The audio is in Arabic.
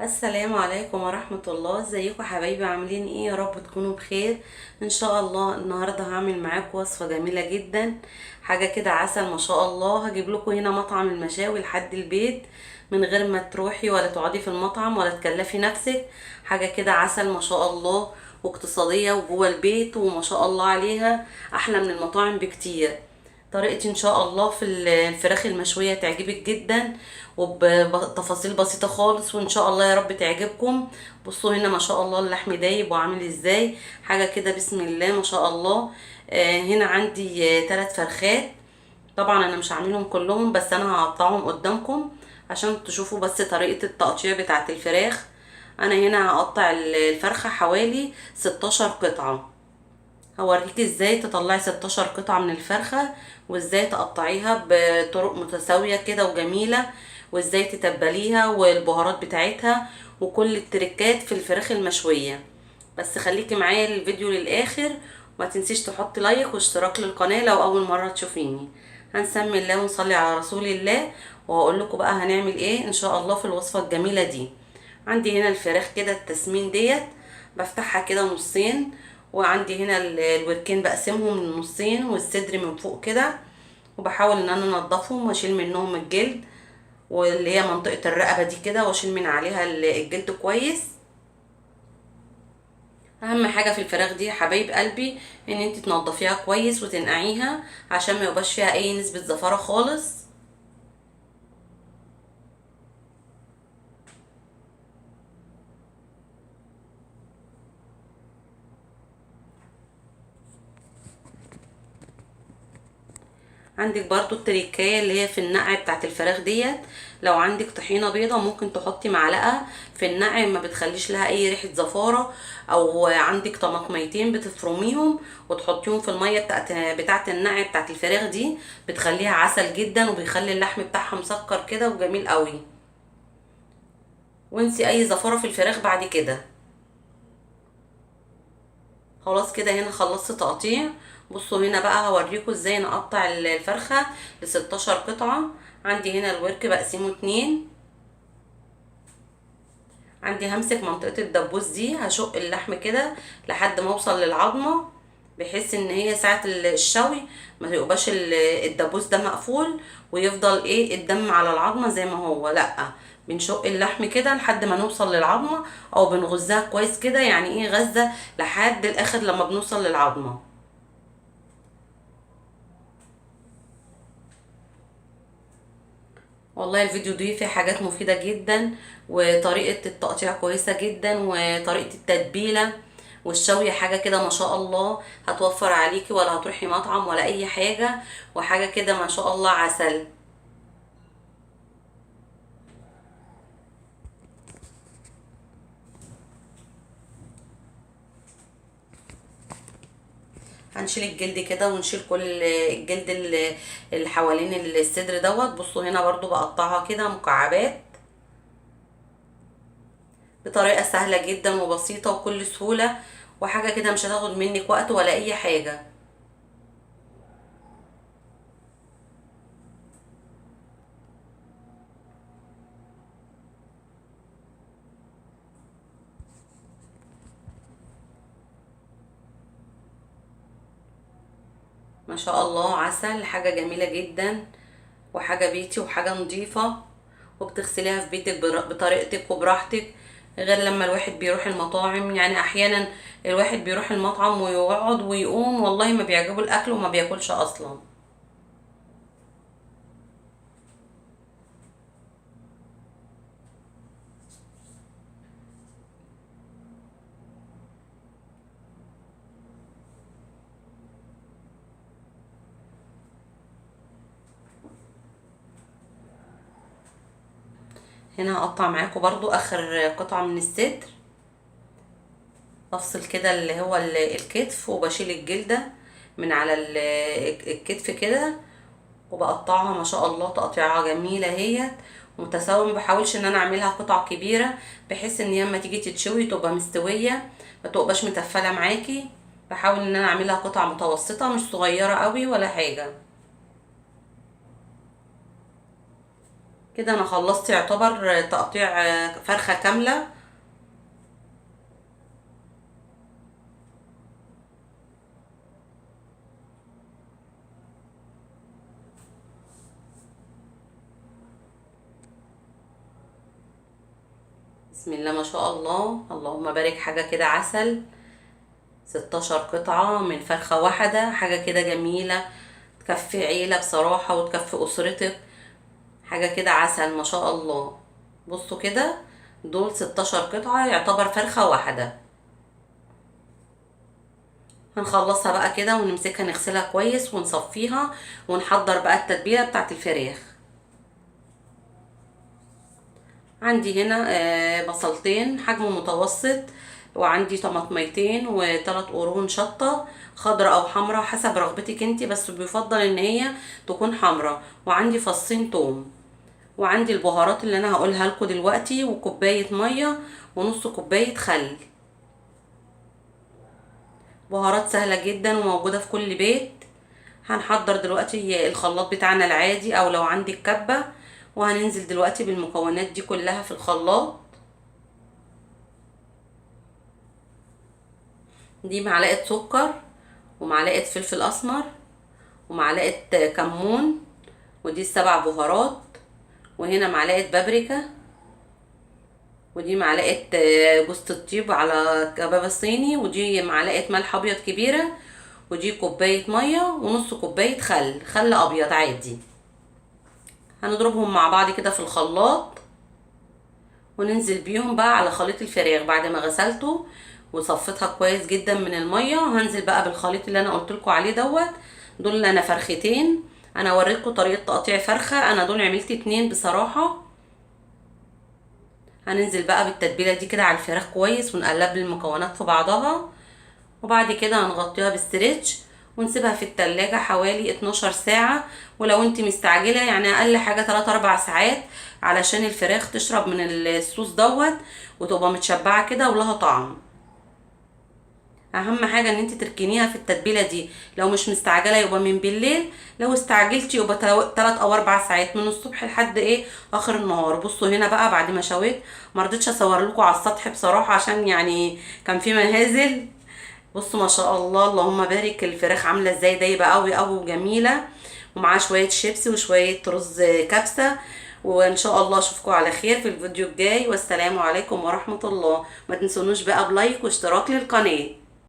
السلام عليكم ورحمة الله. ازيكم حبايبي؟ عاملين ايه؟ يا رب تكونوا بخير ان شاء الله. النهاردة هعمل معاكم وصفة جميلة جدا، حاجة كده عسل ما شاء الله. هجيب لكم هنا مطعم المشاوي لحد البيت من غير ما تروحي ولا تقعدي في المطعم ولا تكلفي نفسك. حاجة كده عسل ما شاء الله، واقتصادية وجوه البيت وما شاء الله عليها، احلى من المطاعم بكتير. طريقتي ان شاء الله في الفراخ المشوية تعجبك جدا، وبتفاصيل بسيطة خالص، وان شاء الله يا رب تعجبكم. بصوا هنا ما شاء الله اللحم دايب وعامل ازاي، حاجة كده بسم الله ما شاء الله. هنا عندي 3 فرخات. طبعا انا مش هعملهم كلهم، بس انا هقطعهم قدامكم عشان تشوفوا بس طريقة التقطيع بتاعت الفراخ. انا هنا هقطع الفرخة حوالي 16 قطعة. هوريكي ازاي تطلعي 16 قطعة من الفرخة، وازاي تقطعيها بطرق متساوية كده وجميلة، وازاي تتبليها والبهارات بتاعتها وكل التركات في الفراخ المشوية. بس خليكي معايا الفيديو للآخر، وما تنسيش تحطي لايك واشتراك للقناة لو أول مرة تشوفيني. هنسمي الله ونصلي على رسول الله، وهقول لكم بقى هنعمل ايه ان شاء الله في الوصفة الجميلة دي. عندي هنا الفراخ كده التسمين ديت، بفتحها كده نصين، وعندي هنا الوركين بقسمهم لنصين والصدر من فوق كده، وبحاول ان انا انضفهم واشيل منهم الجلد، واللي هي منطقة الرقبة دي كده، واشيل من عليها الجلد كويس. اهم حاجة في الفراخ دي يا حبايب قلبي ان انت تنضفيها كويس وتنقعيها عشان ما يبقاش فيها اي نسبة زفارة خالص. عندك برضو التريكايه اللي هي في النقع بتاعت الفراخ ديت، لو عندك طحينه بيضه ممكن تحطي معلقه في النقع، ما بتخليش لها اي ريحه زفاره. او عندك طماطميتين بتفرميهم وتحطيهم في الميه بتاعت النقع بتاعت الفراخ دي، بتخليها عسل جدا وبيخلي اللحم بتاعها مسكر كده وجميل قوي، وانسي اي زفاره في الفراخ بعد كده. خلاص كده هنا خلصت تقطيع. بصوا هنا بقى هوريكم ازاي نقطع الفرخة ل16 قطعة. عندي هنا الورك بقسمه 2. عندي همسك منطقة الدبوس دي، هشق اللحم كده لحد ما اوصل للعظمة، بحيث ان هي ساعة الشوي ما يبقاش الدبوس ده مقفول ويفضل ايه الدم على العظمة زي ما هو، لا، بنشق اللحم كده لحد ما نوصل للعظمة، او بنغزها كويس كده، يعني ايه غزة لحد الاخر لما بنوصل للعظمة. والله الفيديو دي فيه حاجات مفيدة جدا، وطريقة التقطيع كويسة جدا، وطريقة التتبيلة والشوي حاجة كده ما شاء الله، هتوفر عليكي ولا هتروحي مطعم ولا اي حاجة، وحاجة كده ما شاء الله عسل. هنشيل الجلد كده ونشيل كل الجلد اللي حوالين الصدر دوت. بصوا هنا برضو بقطعها كده مكعبات بطريقة سهلة جدا وبسيطة وكل سهولة، وحاجة كده مش هتاخد منك وقت ولا اي حاجة. ما شاء الله عسل، حاجة جميلة جدا، وحاجة بيتي وحاجة نظيفة، وبتغسليها في بيتك بطريقتك وبراحتك، غير لما الواحد بيروح المطاعم. يعني احيانا الواحد بيروح المطعم ويقعد ويقوم والله ما بيعجبه الاكل وما بياكلش اصلا. هنا هقطع معاكم برضو اخر قطعة من الصدر، بفصل كده اللي هو الكتف، وبشيل الجلدة من على الكتف كده، وبقطعها ما شاء الله تقطيعة جميلة اهيت متساوية. ما بحاولش ان انا اعملها قطع كبيرة، بحيث ان هي لما تيجي تتشوي تبقى مستوية، ما تبقاش متفلة معاكي. بحاول ان انا اعملها قطع متوسطة، مش صغيرة قوي ولا حاجة. كده انا خلصت يعتبر تقطيع فرخة كاملة. بسم الله ما شاء الله، اللهم بارك. حاجة كده عسل، 16 قطعة من فرخة واحدة، حاجة كده جميلة تكفي عيلة بصراحة وتكفي أسرتك. حاجة كده عسل ما شاء الله. بصوا كده، دول 16 قطعة يعتبر فرخة واحدة. هنخلصها بقى كده ونمسكها نغسلها كويس ونصفيها ونحضر بقى التتبيلة بتاعت الفراخ. عندي هنا بصلتين حجم متوسط، وعندي طماطميتين وثلاث قرون شطة خضراء او حمراء حسب رغبتك انتي، بس بيفضل ان هي تكون حمراء. وعندي فصين توم، وعندي البهارات اللي انا هقولها لكم دلوقتي، وكوباية مية ونص كوباية خل. بهارات سهلة جدا وموجودة في كل بيت. هنحضر دلوقتي الخلاط بتاعنا العادي او لو عندك كبة، وهننزل دلوقتي بالمكونات دي كلها في الخلاط. دي معلقة سكر، ومعلقة فلفل اسمر، ومعلقة كمون، ودي السبع بهارات، وهنا معلقة بابريكا، ودي معلقة جوزة الطيب على كباب الصيني، ودي معلقة ملح ابيض كبيرة، ودي كوباية مية ونص كوباية خل ابيض عادي. هنضربهم مع بعض كده في الخلاط، وننزل بيهم بقى على خليط الفراخ بعد ما غسلته وصفتها كويس جدا من المية. هنزل بقى بالخليط اللي انا قلت لكم عليه دوت. دول انا فرختين، انا اوريكم طريقة تقطيع فرخة، انا دول عملت 2 بصراحة. هننزل بقى بالتتبيلة دي كده على الفراخ كويس ونقلب المكونات في بعضها، وبعد كده هنغطيها بالستريتش ونسيبها في التلاجة حوالي 12 ساعة. ولو انت مستعجلة يعني اقل حاجة 3-4 ساعات، علشان الفراخ تشرب من الصوص دوت وتبقى متشبعة كده ولها طعم. اهم حاجة ان انت تركنيها في التتبيلة دي. لو مش مستعجلة يبقى من بالليل، لو استعجلتي يبقى 3 او 4 ساعات من الصبح لحد اخر النهار. بصوا هنا بقى بعد ما شويت، مرضتش اصور لكم على السطح بصراحة عشان يعني كان في مهازل. بصوا ما شاء الله، اللهم بارك. الفراخ عامله ازاي، دايبه قوي قوي وجميله، ومعاه شويه شيبسي وشويه رز كبسه. وان شاء الله اشوفكم على خير في الفيديو الجاي، والسلام عليكم ورحمه الله. ما تنسونوش بقى بلايك واشتراك للقناه.